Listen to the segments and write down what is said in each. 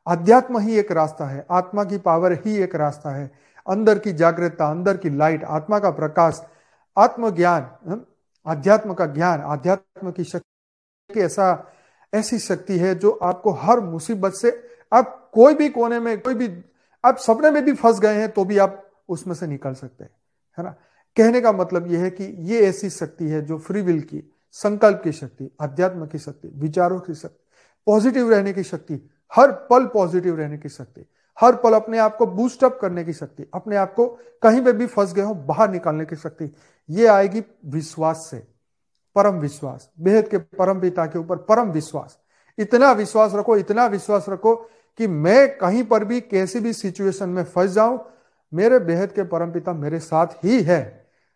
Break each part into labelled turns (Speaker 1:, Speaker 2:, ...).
Speaker 1: अध्यात्म ही एक रास्ता है, आत्मा की पावर ही एक रास्ता है। अंदर की जागृतता, अंदर की लाइट, आत्मा का प्रकाश, आत्मज्ञान, अध्यात्म का ज्ञान, अध्यात्म की शक्ति ऐसी शक्ति है जो आपको हर मुसीबत से, आप कोई भी कोने में, कोई भी आप सपने में भी फंस गए हैं तो भी आप उसमें से निकल सकते हैं, है ना। कहने का मतलब यह है कि ये ऐसी शक्ति है जो फ्री विल की, संकल्प की शक्ति, अध्यात्म की शक्ति, विचारों की शक्ति, पॉजिटिव रहने की शक्ति, हर पल पॉजिटिव रहने की शक्ति, हर पल अपने आप को बूस्ट अप करने की शक्ति, अपने आप को कहीं पे भी फंस गए हो बाहर निकालने की शक्ति, ये आएगी विश्वास से। परम विश्वास, बेहद के परम पिता के ऊपर परम विश्वास। इतना विश्वास रखो, इतना विश्वास रखो कि मैं कहीं पर भी कैसी भी सिचुएशन में फंस जाऊं, मेरे बेहद के परम पिता मेरे साथ ही है।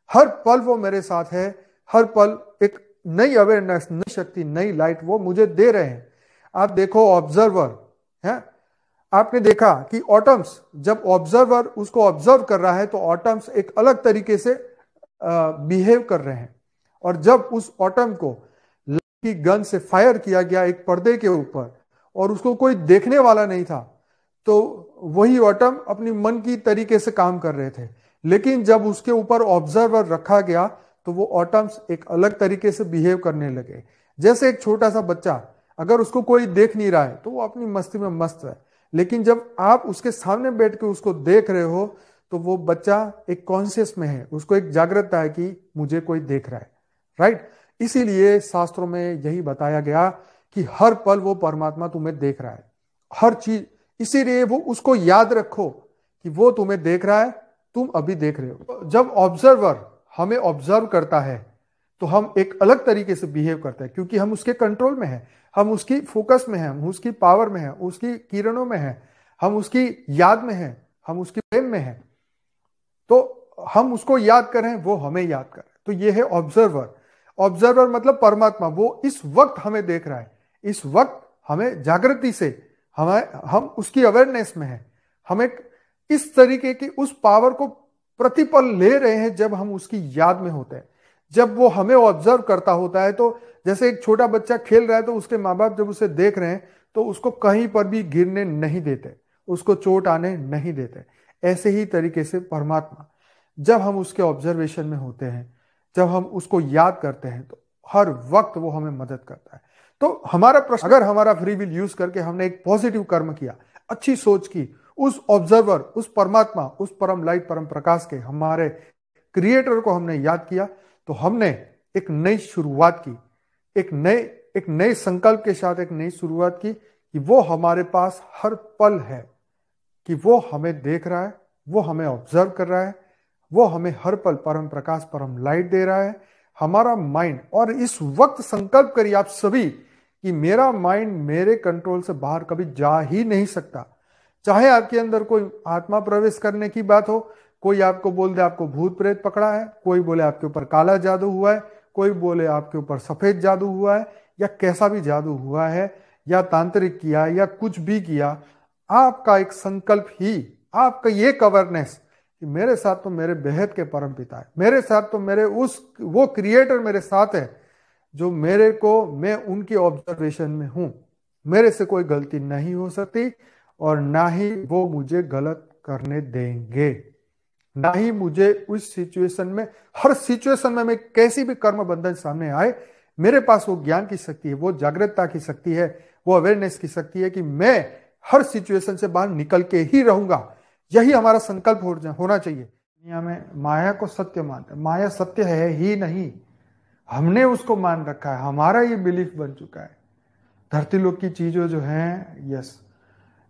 Speaker 1: हर पल वो मेरे साथ है, हर पल एक नई अवेयरनेस, नई शक्ति, नई लाइट वो मुझे दे रहे हैं। आप देखो ऑब्जर्वर है, आपने देखा कि ऑटम्स, जब ऑब्जर्वर उसको ऑब्जर्व कर रहा है तो ऑटम्स एक अलग तरीके से बिहेव कर रहे हैं। और जब उस ऑटम को की गन से फायर किया गया एक पर्दे के ऊपर और उसको कोई देखने वाला नहीं था, तो वही ऑटम अपनी मन की तरीके से काम कर रहे थे। लेकिन जब उसके ऊपर ऑब्जर्वर रखा गया तो वो ऑटम्स एक अलग तरीके से बिहेव करने लगे। जैसे एक छोटा सा बच्चा, अगर उसको कोई देख नहीं रहा है तो वो अपनी मस्ती में मस्त है, लेकिन जब आप उसके सामने बैठ के उसको देख रहे हो तो वो बच्चा एक कॉन्शियस में है, उसको एक जागृतता है कि मुझे कोई देख रहा है, राइट। इसीलिए शास्त्रों में यही बताया गया कि हर पल वो परमात्मा तुम्हें देख रहा है, हर चीज। इसीलिए वो उसको याद रखो कि वो तुम्हें देख रहा है, तुम अभी देख रहे हो। जब ऑब्जर्वर हमें ऑब्जर्व करता है तो हम एक अलग तरीके से बिहेव करते हैं, क्योंकि हम उसके कंट्रोल में हैं, हम उसकी फोकस में हैं, हम उसकी पावर में हैं, उसकी किरणों में हैं, हम उसकी याद में हैं, हम उसकी प्रेम में हैं। तो हम उसको याद कर रहे हैं, वो हमें याद कर रहे हैं। तो ये है ऑब्जर्वर। ऑब्जर्वर मतलब परमात्मा, वो इस वक्त हमें देख रहा है, इस वक्त हमें जागृति से, हम उसकी अवेयरनेस में है, हम एक इस तरीके की उस पावर को प्रतिपल ले रहे हैं जब हम उसकी याद में होते हैं। जब वो हमें ऑब्जर्व करता होता है, तो जैसे एक छोटा बच्चा खेल रहा है तो उसके माँ बाप जब उसे देख रहे हैं तो उसको कहीं पर भी गिरने नहीं देते, उसको चोट आने नहीं देते। ऐसे ही तरीके से परमात्मा, जब हम उसके ऑब्जर्वेशन में होते हैं, जब हम उसको याद करते हैं तो हर वक्त वो हमें मदद करता है। तो हमारा प्रश्न, अगर हमारा फ्री विल यूज करके हमने एक पॉजिटिव कर्म किया, अच्छी सोच की, उस ऑब्जर्वर, उस परमात्मा, उस परम लाइट, परम प्रकाश के हमारे क्रिएटर को हमने याद किया, तो हमने एक नई शुरुआत की, एक नए संकल्प के साथ एक नई शुरुआत की कि वो हमारे पास हर पल है, कि वो हमें देख रहा है, वो हमें ऑब्जर्व कर रहा है, वो हमें हर पल परम प्रकाश, परम लाइट दे रहा है। हमारा माइंड, और इस वक्त संकल्प करिए आप सभी कि मेरा माइंड मेरे कंट्रोल से बाहर कभी जा ही नहीं सकता। चाहे आपके अंदर कोई आत्मा प्रवेश करने की बात हो, कोई आपको बोल दे आपको भूत प्रेत पकड़ा है, कोई बोले आपके ऊपर काला जादू हुआ है, कोई बोले आपके ऊपर सफेद जादू हुआ है, या कैसा भी जादू हुआ है, या तांत्रिक किया, या कुछ भी किया, आपका एक संकल्प ही, आपका ये अवेयरनेस कि मेरे साथ तो मेरे बेहद के परम पिता है, मेरे साथ तो मेरे वो क्रिएटर मेरे साथ है, जो मेरे को, मैं उनकी ऑब्जर्वेशन में हूं, मेरे से कोई गलती नहीं हो सकती और ना ही वो मुझे गलत करने देंगे, ना ही मुझे उस सिचुएशन में, हर सिचुएशन में मैं कैसी भी कर्म बंधन सामने आए, मेरे पास वो ज्ञान की शक्ति है, वो जागृतता की शक्ति है, वो अवेयरनेस की शक्ति है कि मैं हर सिचुएशन से बाहर निकल के ही रहूंगा। यही हमारा संकल्प होना चाहिए। दुनिया में माया को सत्य मानते हैं, माया सत्य है ही नहीं, हमने उसको मान रखा है, हमारा ये बिलीफ बन चुका है। धरती लोक की चीजें जो हैं, यस,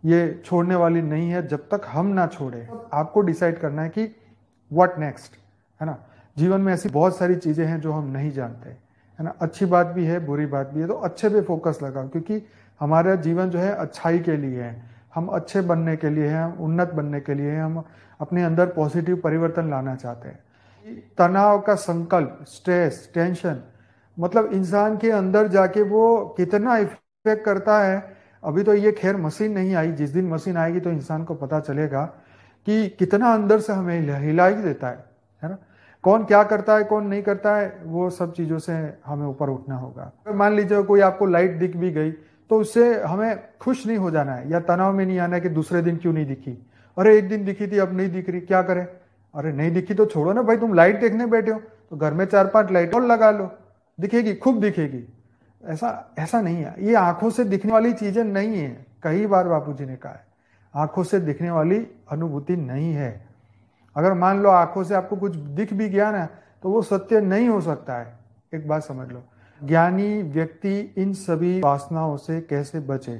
Speaker 1: ये छोड़ने वाली नहीं है जब तक हम ना छोड़े। आपको डिसाइड करना है कि व्हाट नेक्स्ट, है ना। जीवन में ऐसी बहुत सारी चीजें हैं जो हम नहीं जानते, है ना। अच्छी बात भी है, बुरी बात भी है, तो अच्छे पे फोकस लगाओ, क्योंकि हमारा जीवन जो है अच्छाई के लिए है, हम अच्छे बनने के लिए हैं, उन्नत बनने के लिए हैं, हम अपने अंदर पॉजिटिव परिवर्तन लाना चाहते हैं। तनाव का संकल्प, स्ट्रेस, टेंशन, मतलब इंसान के अंदर जाके वो कितना इफेक्ट करता है। अभी तो ये खैर मशीन नहीं आई, जिस दिन मशीन आएगी तो इंसान को पता चलेगा कि कितना अंदर से हमें हिला ही देता है ना। कौन क्या करता है, कौन नहीं करता है, वो सब चीज़ों से हमें ऊपर उठना होगा। मान लीजिए कोई आपको लाइट दिख भी गई तो उससे हमें खुश नहीं हो जाना है या तनाव में नहीं आना है कि दूसरे दिन क्यों नहीं दिखी, अरे एक दिन दिखी थी अब नहीं दिख रही, क्या करें, अरे नहीं दिखी तो छोड़ो ना भाई, तुम लाइट देखने बैठे हो तो घर में 4-5 लाइट और लगा लो, दिखेगी, खूब दिखेगी। ऐसा नहीं है, ये आंखों से दिखने वाली चीजें नहीं है। कई बार बापूजी ने कहा है, आंखों से दिखने वाली अनुभूति नहीं है। अगर मान लो आंखों से आपको कुछ दिख भी गया ना तो वो सत्य नहीं हो सकता है। एक बात समझ लो, ज्ञानी व्यक्ति इन सभी वासनाओं से कैसे बचे।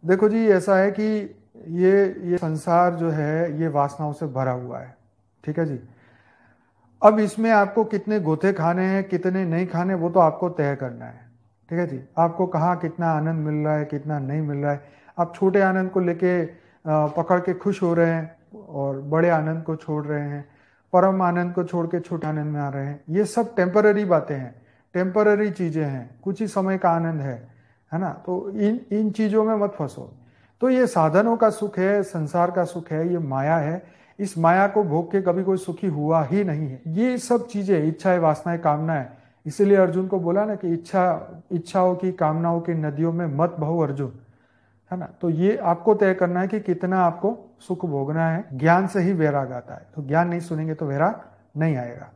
Speaker 1: देखो जी, ऐसा है कि ये संसार जो है ये वासनाओं से भरा हुआ है, ठीक है जी। अब इसमें आपको कितने गोते खाने हैं कितने नहीं खाने वो तो आपको तय करना है, ठीक है जी। आपको कहाँ कितना आनंद मिल रहा है कितना नहीं मिल रहा है। आप छोटे आनंद को लेके पकड़ के खुश हो रहे हैं और बड़े आनंद को छोड़ रहे हैं, परम आनंद को छोड़ के छोटे आनंद में आ रहे हैं। ये सब टेम्पररी बातें हैं, टेम्पररी चीजें हैं, कुछ ही समय का आनंद है ना। तो इन चीजों में मत फंसो। तो ये साधनों का सुख है, संसार का सुख है, ये माया है। इस माया को भोग के कभी कोई सुखी हुआ ही नहीं है। ये सब चीजें, इच्छाएं, वासनाएं, कामनाएं, इसीलिए अर्जुन को बोला ना कि इच्छाओं की, कामनाओं की नदियों में मत बहो अर्जुन, है ना। तो ये आपको तय करना है कि कितना आपको सुख भोगना है। ज्ञान से ही वैराग आता है, तो ज्ञान नहीं सुनेंगे तो वैराग नहीं आएगा।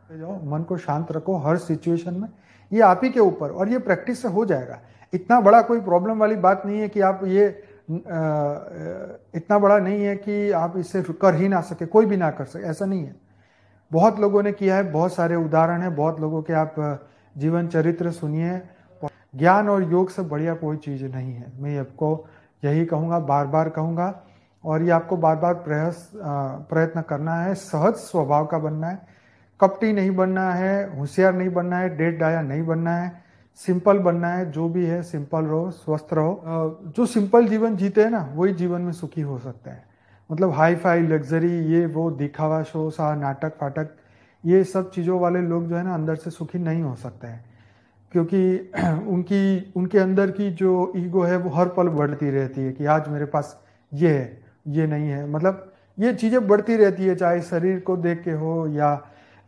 Speaker 1: जाओ, मन को शांत रखो हर सिचुएशन में, ये आप ही के ऊपर, और ये प्रैक्टिस से हो जाएगा। इतना बड़ा कोई प्रॉब्लम वाली बात नहीं है कि आप ये इतना बड़ा नहीं है कि आप इससे कर ही ना सके, कोई भी ना कर सके, ऐसा नहीं है। बहुत लोगों ने किया है, बहुत सारे उदाहरण है, बहुत लोगों के आप जीवन चरित्र सुनिए। ज्ञान और योग से बढ़िया कोई चीज नहीं है। मैं आपको यही कहूँगा, बार बार कहूँगा, और ये आपको बार बार प्रयत्न करना है। सहज स्वभाव का बनना है, कपटी नहीं बनना है, होशियार नहीं बनना है, डेढ़ डाया नहीं बनना है, सिंपल बनना है। जो भी है सिंपल रहो, स्वस्थ रहो। जो सिंपल जीवन जीते हैं ना वही जीवन में सुखी हो सकते हैं। मतलब हाई फाई लग्जरी, ये वो दिखावा, शो सा, नाटक फाटक, ये सब चीज़ों वाले लोग जो है ना अंदर से सुखी नहीं हो सकते हैं, क्योंकि उनके अंदर की जो ईगो है वो हर पल बढ़ती रहती है कि आज मेरे पास ये है, ये नहीं है। मतलब ये चीज़ें बढ़ती रहती है, चाहे शरीर को देख के हो या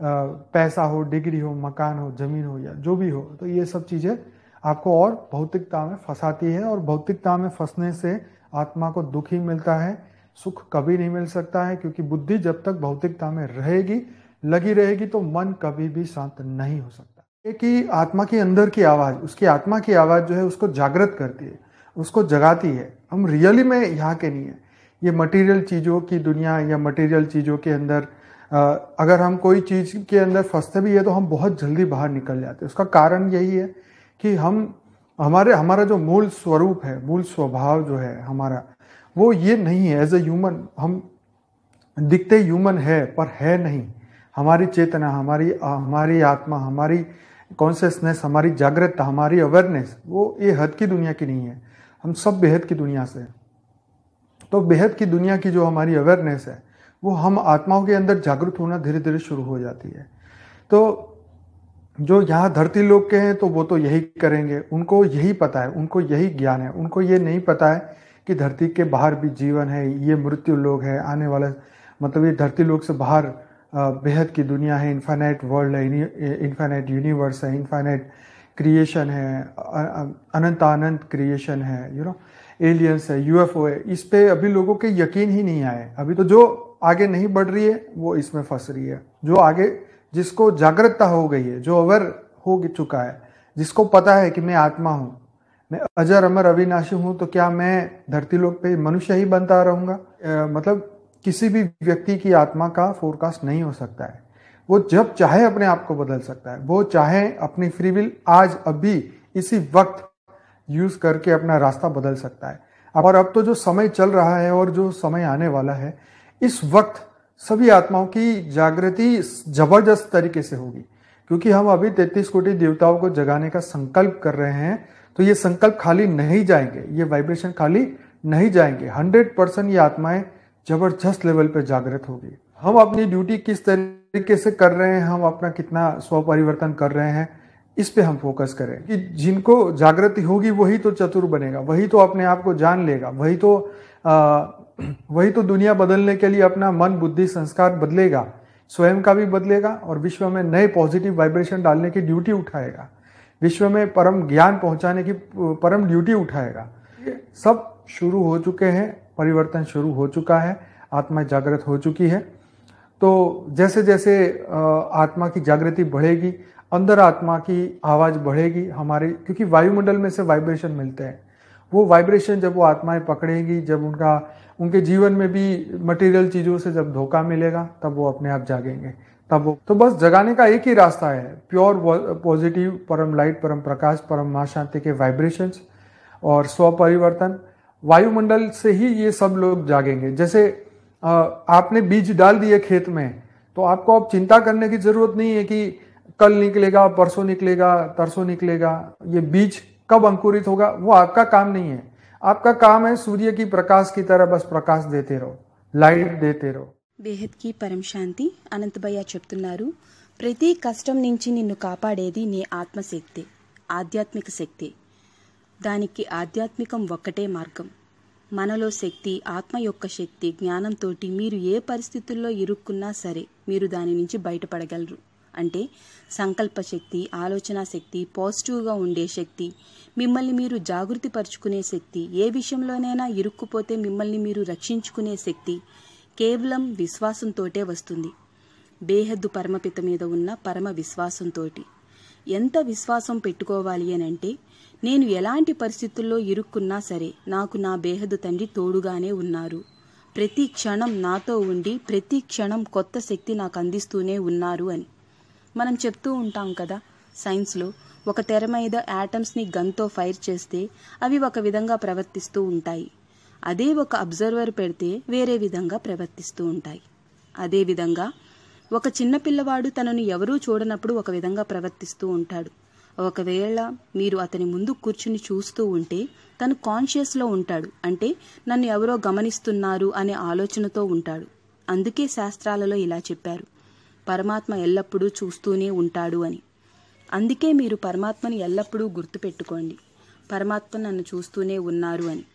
Speaker 1: पैसा हो, डिग्री हो, मकान हो, जमीन हो, या जो भी हो। तो ये सब चीज़ें आपको और भौतिकता में फंसाती है, और भौतिकता में फंसने से आत्मा को दुख ही मिलता है, सुख कभी नहीं मिल सकता है। क्योंकि बुद्धि जब तक भौतिकता में रहेगी, लगी रहेगी, तो मन कभी भी शांत नहीं हो सकता। कि आत्मा के अंदर की आवाज़, उसकी आत्मा की आवाज़ जो है उसको जागृत करती है, उसको जगाती है। हम रियली में यहाँ के नहीं है। ये मटेरियल चीज़ों की दुनिया या मटेरियल चीज़ों के अंदर अगर हम कोई चीज़ के अंदर फंसते भी है तो हम बहुत जल्दी बाहर निकल जाते हैं। उसका कारण यही है कि हमारा जो मूल स्वरूप है, मूल स्वभाव जो है हमारा, वो ये नहीं है। एज ए ह्यूमन हम दिखते ह्यूमन है पर है नहीं। हमारी चेतना, हमारी आत्मा, हमारी कॉन्शियसनेस, हमारी जागृतता, हमारी अवेयरनेस, वो ये हद की दुनिया की नहीं है। हम सब बेहद की दुनिया से। तो बेहद की दुनिया की जो हमारी अवेयरनेस है वो हम आत्माओं के अंदर जागृत होना धीरे धीरे शुरू हो जाती है। तो जो यहाँ धरती लोग के हैं तो वो तो यही करेंगे, उनको यही पता है, उनको यही ज्ञान है। उनको ये नहीं पता है कि धरती के बाहर भी जीवन है, ये मृत्यु लोग है, आने वाला, मतलब ये धरती लोग से बाहर बेहद की दुनिया है, इन्फाइनाइट वर्ल्ड है, इन्फाइनाइट यूनिवर्स है, इन्फाइनाइट क्रिएशन है, अनंत क्रिएशन है, एलियंस है, यूएफओ है। इस पे अभी लोगों के यकीन ही नहीं आए। अभी तो जो आगे नहीं बढ़ रही है वो इसमें फंस रही है। जो आगे, जिसको जागरूकता हो गई है, जो अवेयर हो चुका है, जिसको पता है कि मैं आत्मा हूँ, मैं अजर अमर अविनाशी हूँ, तो क्या मैं धरती लोक पे मनुष्य ही बनता रहूंगा? मतलब किसी भी व्यक्ति की आत्मा का फोरकास्ट नहीं हो सकता है। वो जब चाहे अपने आप को बदल सकता है, वो चाहे अपनी फ्री विल आज अभी इसी वक्त यूज करके अपना रास्ता बदल सकता है। और अब तो जो समय चल रहा है और जो समय आने वाला है, इस वक्त सभी आत्माओं की जागृति जबरदस्त तरीके से होगी। क्योंकि हम अभी 33 कोटि देवताओं को जगाने का संकल्प कर रहे हैं, तो ये संकल्प खाली नहीं जाएंगे, ये वाइब्रेशन खाली नहीं जाएंगे। 100% ये आत्माएं जबरदस्त लेवल पे जागृत होगी। हम अपनी ड्यूटी किस तरीके से कर रहे हैं, हम अपना कितना स्व परिवर्तन कर रहे हैं, इस पे हम फोकस करें। कि जिनको जागृति होगी वही तो चतुर बनेगा, वही तो अपने आप को जान लेगा, वही तो दुनिया बदलने के लिए अपना मन, बुद्धि, संस्कार बदलेगा, स्वयं का भी बदलेगा और विश्व में नए पॉजिटिव वाइब्रेशन डालने की ड्यूटी उठाएगा। विश्व में परम ज्ञान पहुंचाने की परम ड्यूटी उठाएगा। सब शुरू हो चुके हैं, परिवर्तन शुरू हो चुका है, आत्मा जागृत हो चुकी है। तो जैसे जैसे आत्मा की जागृति बढ़ेगी, अंदर आत्मा की आवाज बढ़ेगी हमारे, क्योंकि वायुमंडल में से वाइब्रेशन मिलते हैं। वो वाइब्रेशन जब वो आत्माएं पकड़ेंगी, जब उनके जीवन में भी मटेरियल चीजों से जब धोखा मिलेगा, तब वो अपने आप जागेंगे। तब वो तो बस जगाने का एक ही रास्ता है, प्योर पॉजिटिव, परम लाइट, परम प्रकाश, परम मां शांति के वाइब्रेशंस और स्व परिवर्तन। वायुमंडल से ही ये सब लोग जागेंगे। जैसे आपने बीज डाल दिए खेत में, तो आपको अब चिंता करने की जरूरत नहीं है कि कल निकलेगा, परसों निकलेगा, तरसों निकलेगा। ये बीज कब अंकुरित होगा वो आपका काम नहीं है। आपका काम है सूर्य की प्रकाश की तरह बस प्रकाश देते रहो, लाइट देते रहो।
Speaker 2: బేహద్కి పరం శాంతి. అనంతభయ్య చెప్తున్నారు, ప్రతి కష్టం నుంచి నిన్ను కాపాడేది నీ ఆత్మశక్తి, ఆధ్యాత్మిక శక్తి. దానికి ఆధ్యాత్మికం ఒక్కటే మార్గం. మనలో శక్తి, ఆత్మ యొక్క శక్తి, జ్ఞానంతో మీరు ఏ పరిస్థితుల్లో ఇరుక్కున్నా సరే మీరు దాని నుంచి బయటపడగలరు. అంటే సంకల్ప శక్తి, ఆలోచన శక్తి, పాజిటివ్గా ఉండే శక్తి, మిమ్మల్ని మీరు జాగృతి పరుచుకునే శక్తి, ఏ విషయంలోనైనా ఇరుక్కుపోతే మిమ్మల్ని మీరు రక్షించుకునే శక్తి కేవలం విశ్వాసంతోటే వస్తుంది. బేహద్దు పరమపిత మీద ఉన్న పరమ విశ్వాసంతోటి. ఎంత విశ్వాసం పెట్టుకోవాలి అనంటే, నేను ఎలాంటి పరిస్థితుల్లో ఇరుక్కున్నా సరే నాకు నా బేహద్దు తండ్రి తోడుగానే ఉన్నారు, ప్రతి క్షణం నాతో ఉండి ప్రతి క్షణం కొత్త శక్తి నాకు అందిస్తూనే ఉన్నారు అని మనం చెప్తూ ఉంటాం కదా. సైన్స్లో ఒక తెర మీద యాటమ్స్ని గన్తో ఫైర్ చేస్తే అవి ఒక విధంగా ప్రవర్తిస్తూ ఉంటాయి. అదే ఒక అబ్జర్వర్ పెడితే వేరే విధంగా ప్రవర్తిస్తూ ఉంటాయి. అదేవిధంగా ఒక చిన్న పిల్లవాడు తనను ఎవరూ చూడనప్పుడు ఒక విధంగా ప్రవర్తిస్తూ ఉంటాడు. ఒకవేళ మీరు అతని ముందు కూర్చుని చూస్తూ ఉంటే తను కాన్షియస్లో ఉంటాడు, అంటే నన్ను ఎవరో గమనిస్తున్నారు అనే ఆలోచనతో ఉంటాడు. అందుకే శాస్త్రాలలో ఇలా చెప్పారు, పరమాత్మ ఎల్లప్పుడూ చూస్తూనే ఉంటాడు అని. అందుకే మీరు పరమాత్మని ఎల్లప్పుడూ గుర్తుపెట్టుకోండి, పరమాత్మ నన్ను చూస్తూనే ఉన్నారు అని.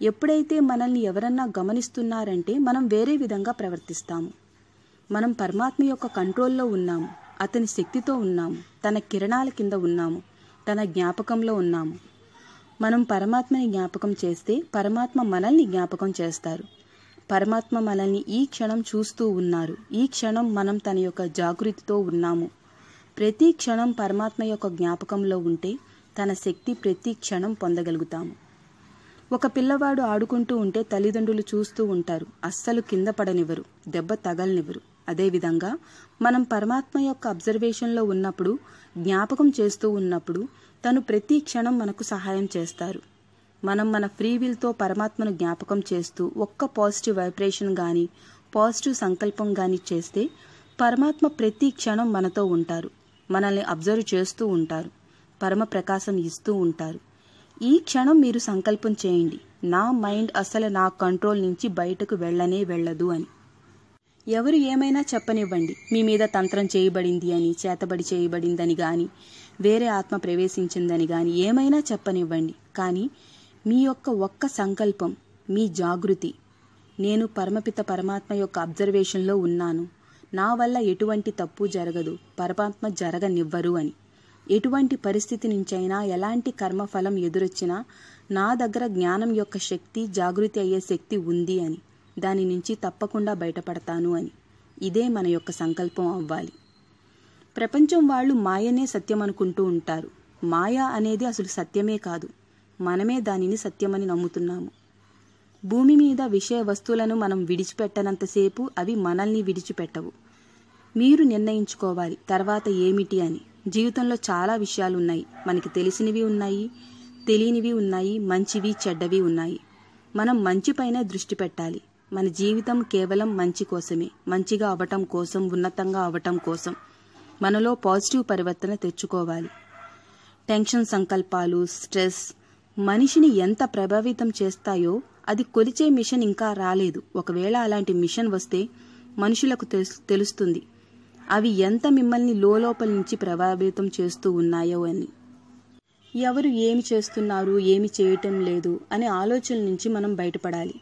Speaker 2: ఎప్పుడైతే మనల్ని ఎవరన్నా గమనిస్తున్నారంటే మనం వేరే విధంగా ప్రవర్తిస్తాము. మనం పరమాత్మ యొక్క కంట్రోల్లో ఉన్నాము, అతని శక్తితో ఉన్నాము, తన కిరణాల కింద ఉన్నాము, తన జ్ఞాపకంలో ఉన్నాము. మనం పరమాత్మని జ్ఞాపకం చేస్తే పరమాత్మ మనల్ని జ్ఞాపకం చేస్తారు. పరమాత్మ మనల్ని ఈ క్షణం చూస్తూ ఉన్నారు, ఈ క్షణం మనం తన యొక్క జాగృతితో ఉన్నాము. ప్రతి క్షణం పరమాత్మ యొక్క జ్ఞాపకంలో ఉంటే తన శక్తి ప్రతి క్షణం పొందగలుగుతాము. ఒక పిల్లవాడు ఆడుకుంటూ ఉంటే తల్లిదండ్రులు చూస్తూ ఉంటారు, అస్సలు కింద పడనివ్వరు, దెబ్బ తగలనివ్వరు. అదేవిధంగా మనం పరమాత్మ యొక్క అబ్జర్వేషన్లో ఉన్నప్పుడు, జ్ఞాపకం చేస్తూ ఉన్నప్పుడు తను ప్రతి క్షణం మనకు సహాయం చేస్తారు. మనం మన ఫ్రీ విల్తో పరమాత్మను జ్ఞాపకం చేస్తూ ఒక్క పాజిటివ్ వైబ్రేషన్ కానీ పాజిటివ్ సంకల్పం కానీ చేస్తే పరమాత్మ ప్రతి క్షణం మనతో ఉంటారు, మనల్ని అబ్జర్వ్ చేస్తూ ఉంటారు, పరమ ప్రకాశం ఇస్తూ ఉంటారు. ఈ క్షణం మీరు సంకల్పం చేయండి, నా మైండ్ అసలు నా కంట్రోల్ నుంచి బయటకు వెళ్ళనే వెళ్ళదు అని. ఎవరు ఏమైనా చెప్పనివ్వండి, మీ మీద తంత్రం చేయబడింది అని, చేతబడి చేయబడిందని కానీ, వేరే ఆత్మ ప్రవేశించిందని కానీ ఏమైనా చెప్పనివ్వండి. కానీ మీ యొక్క ఒక్క సంకల్పం, మీ జాగృతి, నేను పరమపిత పరమాత్మ యొక్క అబ్జర్వేషన్లో ఉన్నాను, నా వల్ల ఎటువంటి తప్పు జరగదు, పరమాత్మ జరగనివ్వరు అని. ఎటువంటి పరిస్థితి నుంచైనా ఎలాంటి కర్మఫలం ఎదురొచ్చినా నా దగ్గర జ్ఞానం యొక్క శక్తి, జాగృతి అయ్యే శక్తి ఉంది అని, దాని నుంచి తప్పకుండా బయటపడతాను అని. ఇదే మన యొక్క సంకల్పం అవ్వాలి. ప్రపంచం వాళ్ళు మాయనే సత్యం అనుకుంటూ ఉంటారు. మాయ అనేది అసలు సత్యమే కాదు, మనమే దానిని సత్యమని నమ్ముతున్నాము. భూమి మీద విషయ వస్తువులను మనం విడిచిపెట్టనంతసేపు అవి మనల్ని విడిచిపెట్టవు. మీరు నిర్ణయించుకోవాలి తర్వాత ఏమిటి అని. జీవితంలో చాలా విషయాలు ఉన్నాయి, మనకి తెలిసినవి ఉన్నాయి, తెలియనివి ఉన్నాయి, మంచివి చెడ్డవి ఉన్నాయి. మనం మంచిపైన దృష్టి పెట్టాలి. మన జీవితం కేవలం మంచి కోసమే, మంచిగా అవ్వటం కోసం, ఉన్నతంగా అవ్వటం కోసం మనలో పాజిటివ్ పరివర్తన తెచ్చుకోవాలి. టెన్షన్ సంకల్పాలు, స్ట్రెస్ మనిషిని ఎంత ప్రభావితం చేస్తాయో అది కొలిచే మిషన్ ఇంకా రాలేదు. ఒకవేళ అలాంటి మిషన్ వస్తే మనుషులకు తెలుస్తుంది అవి ఎంత మిమ్మల్ని లోపల నుంచి ప్రభావితం చేస్తూ ఉన్నాయో అని. ఎవరు ఏమి చేస్తున్నారు, ఏమి చేయటం లేదు అనే ఆలోచన నుంచి మనం బయటపడాలి.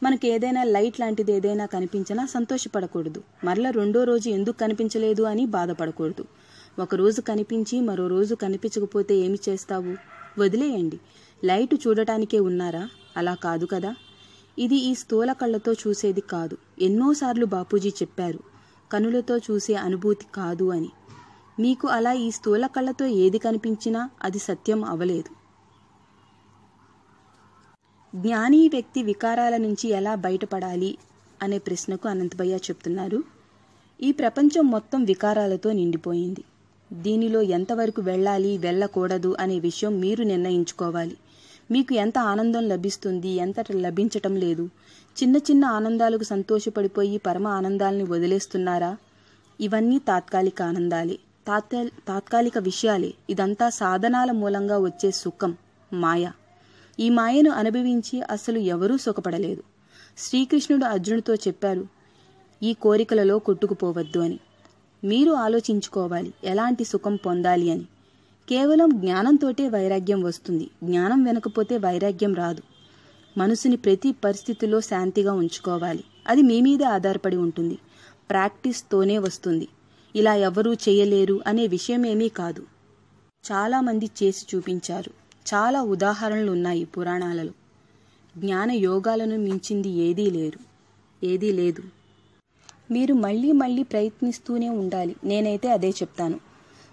Speaker 2: మనకు ఏదైనా లైట్ లాంటిది ఏదైనా కనిపించినా సంతోషపడకూడదు, మరలా రెండో రోజు ఎందుకు కనిపించలేదు అని బాధపడకూడదు. ఒకరోజు కనిపించి మరో రోజు కనిపించకపోతే ఏమి చేస్తావు? వదిలేయండి. లైటు చూడటానికే ఉన్నారా? అలా కాదు కదా. ఇది ఈ స్థూల కళ్ళతో చూసేది కాదు. ఎన్నోసార్లు బాపూజీ చెప్పారు, కనులతో చూసే అనుభూతి కాదు అని. మీకు అలా ఈ స్థూల కళ్ళతో ఏది కనిపించినా అది సత్యం అవలేదు. జ్ఞాని వ్యక్తి వికారాల నుంచి ఎలా బయటపడాలి అనే ప్రశ్నకు అనంతభయ్య చెప్తున్నారు, ఈ ప్రపంచం మొత్తం వికారాలతో నిండిపోయింది. దీనిలో ఎంతవరకు వెళ్ళాలి, వెళ్ళకూడదు అనే విషయం మీరు నిర్ణయించుకోవాలి. మీకు ఎంత ఆనందం లభిస్తుంది, ఎంత లభించటం లేదు? చిన్న చిన్న ఆనందాలకు సంతోషపడిపోయి పరమ ఆనందాలని వదిలేస్తున్నారా? ఇవన్నీ తాత్కాలిక ఆనందాలే, తాత్కాలిక విషయాలే. ఇదంతా సాధనాల మూలంగా వచ్చే సుఖం, మాయ. ఈ మాయను అనుభవించి అసలు ఎవరూ సుఖపడలేదు. శ్రీకృష్ణుడు అర్జునుడితో చెప్పారు, ఈ కోరికలలో కొట్టుకుపోవద్దు అని. మీరు ఆలోచించుకోవాలి ఎలాంటి సుఖం పొందాలి అని. కేవలం జ్ఞానంతోటే వైరాగ్యం వస్తుంది. జ్ఞానం వెనకపోతే వైరాగ్యం రాదు. మనసుని ప్రతి పరిస్థితిలో శాంతిగా ఉంచుకోవాలి. అది మీ మీదే ఆధారపడి ఉంటుంది. ప్రాక్టీస్తోనే వస్తుంది. ఇలా ఎవరూ చేయలేరు అనే విషయమేమీ కాదు. చాలామంది చేసి చూపించారు. చాలా ఉదాహరణలు ఉన్నాయి పురాణాలలో. జ్ఞాన యోగాలను మించింది ఏదీ లేదు. మీరు మళ్ళీ మళ్ళీ ప్రయత్నిస్తూనే ఉండాలి. నేనైతే అదే చెప్తాను.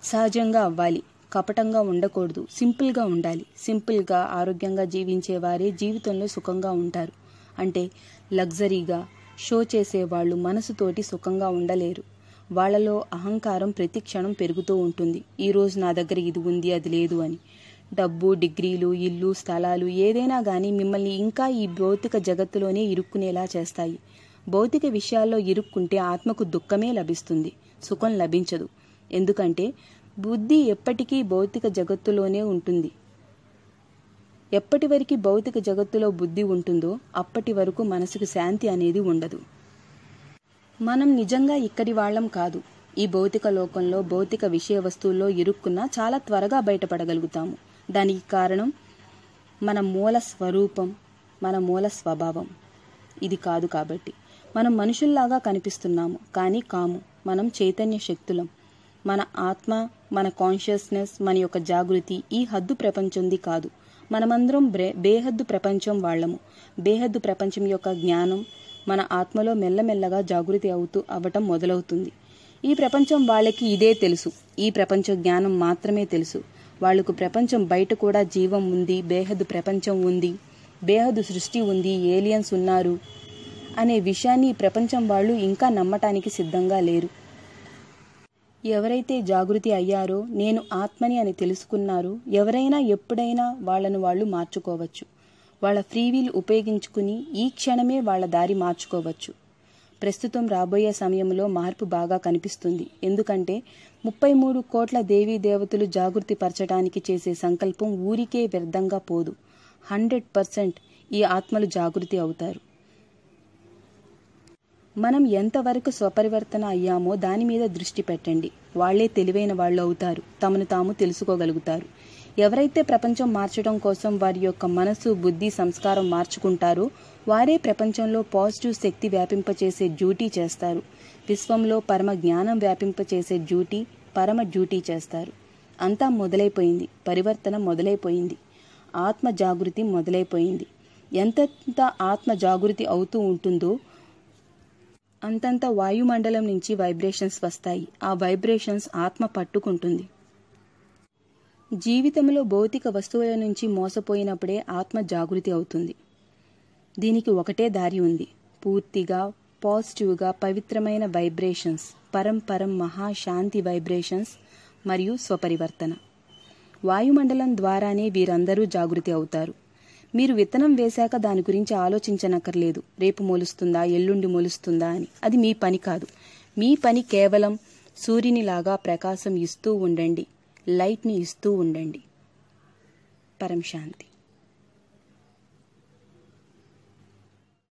Speaker 2: సహజంగా అవ్వాలి, కపటంగా ఉండకూడదు, సింపుల్గా ఉండాలి. సింపుల్గా ఆరోగ్యంగా జీవించేవారే జీవితంలో సుఖంగా ఉంటారు. అంటే లగ్జరీగా షో చేసేవాళ్ళు మనసుతోటి సుఖంగా ఉండలేరు. వాళ్ళలో అహంకారం ప్రతి క్షణం పెరుగుతూ ఉంటుంది. ఈరోజు నా దగ్గర ఇది ఉంది, అది లేదు అని. డబ్బు, డిగ్రీలు, ఇల్లు, స్థలాలు ఏదైనా కానీ మిమ్మల్ని ఇంకా ఈ భౌతిక జగత్తులోనే ఇరుక్కునేలా చేస్తాయి. భౌతిక విషయాల్లో ఇరుక్కుంటే ఆత్మకు దుఃఖమే లభిస్తుంది, సుఖం లభించదు. ఎందుకంటే బుద్ధి ఎప్పటికీ భౌతిక జగత్తులోనే ఉంటుంది. ఎప్పటి వరకు భౌతిక జగత్తులో బుద్ధి ఉంటుందో అప్పటి వరకు మనసుకు శాంతి అనేది ఉండదు. మనం నిజంగా ఇక్కడి వాళ్ళం కాదు. ఈ భౌతిక లోకంలో భౌతిక విషయ వస్తువుల్లో ఇరుక్కున్నా చాలా త్వరగా బయటపడగలుగుతాము. దానికి కారణం మన మూల స్వరూపం, మన మూల స్వభావం ఇది కాదు. కాబట్టి మనం మనుషుల్లాగా కనిపిస్తున్నాము, కానీ కాము. మనం చైతన్య శక్తులం. మన ఆత్మ, మన కాన్షియస్నెస్, మన యొక్క జాగృతి ఈ హద్దు ప్రపంచంది కాదు. మనమందరం బేహద్దు ప్రపంచం వాళ్ళము. బేహద్దు ప్రపంచం యొక్క జ్ఞానం మన ఆత్మలో మెల్లమెల్లగా జాగృతి అవ్వటం మొదలవుతుంది. ఈ ప్రపంచం వాళ్ళకి ఇదే తెలుసు. ఈ ప్రపంచ జ్ఞానం మాత్రమే తెలుసు. వాళ్లకు ప్రపంచం బయట కూడా జీవం ఉంది, బేహద్దు ప్రపంచం ఉంది, బేహద్దు సృష్టి ఉంది, ఏలియన్స్ ఉన్నారు అనే విషయాన్ని ఈ ప్రపంచం వాళ్ళు ఇంకా నమ్మటానికి సిద్ధంగా లేరు. ఎవరైతే జాగృతి అయ్యారో, నేను ఆత్మని అని తెలుసుకున్నారో, ఎవరైనా ఎప్పుడైనా వాళ్లను వాళ్ళు మార్చుకోవచ్చు. వాళ్ళ ఫ్రీవీల్ ఉపయోగించుకుని ఈ క్షణమే వాళ్ళ దారి మార్చుకోవచ్చు. ప్రస్తుతం రాబోయే సమయంలో మార్పు బాగా కనిపిస్తుంది. ఎందుకంటే 33 కోట్ల దేవీ దేవతలు జాగృతి పరచడానికి చేసే సంకల్పం ఊరికే వ్యర్థంగా పోదు. 100% ఈ ఆత్మలు జాగృతి అవుతారు. మనం ఎంతవరకు స్వపరివర్తన అయ్యామో దాని మీద దృష్టి పెట్టండి. వాళ్లే తెలివైన వాళ్ళు అవుతారు. తమను తాము తెలుసుకోగలుగుతారు. ఎవరైతే ప్రపంచం మార్చడం కోసం వారి యొక్క మనసు, బుద్ధి, సంస్కారం మార్చుకుంటారో వారే ప్రపంచంలో పాజిటివ్ శక్తి వ్యాపింపచేసే డ్యూటీ చేస్తారు. విశ్వంలో పరమ జ్ఞానం వ్యాపింపచేసే పరమ డ్యూటీ చేస్తారు. అంతా మొదలైపోయింది. పరివర్తన మొదలైపోయింది. ఆత్మ జాగృతి మొదలైపోయింది. ఎంతెంత ఆత్మ జాగృతి అవుతూ ఉంటుందో అంతంత వాయుమండలం నుంచి వైబ్రేషన్స్ వస్తాయి. ఆ వైబ్రేషన్స్ ఆత్మ పట్టుకుంటుంది. జీవితంలో భౌతిక వస్తువుల నుంచి మోసపోయినప్పుడే ఆత్మ జాగృతి అవుతుంది. దీనికి ఒకటే దారి ఉంది. పూర్తిగా పాజిటివ్గా పవిత్రమైన వైబ్రేషన్స్, పరం మహాశాంతి వైబ్రేషన్స్ మరియు స్వపరివర్తన. వాయుమండలం ద్వారానే వీరందరూ జాగృతి అవుతారు. మీరు విత్తనం వేశాక దాని గురించి ఆలోచించనక్కర్లేదు. రేపు మొలుస్తుందా, ఎల్లుండి మొలుస్తుందా అని. అది మీ పని కాదు. మీ పని కేవలం సూర్యునిలాగా ప్రకాశం ఇస్తూ ఉండండి, లైట్ని ఇస్తూ ఉండండి. పరం శాంతి.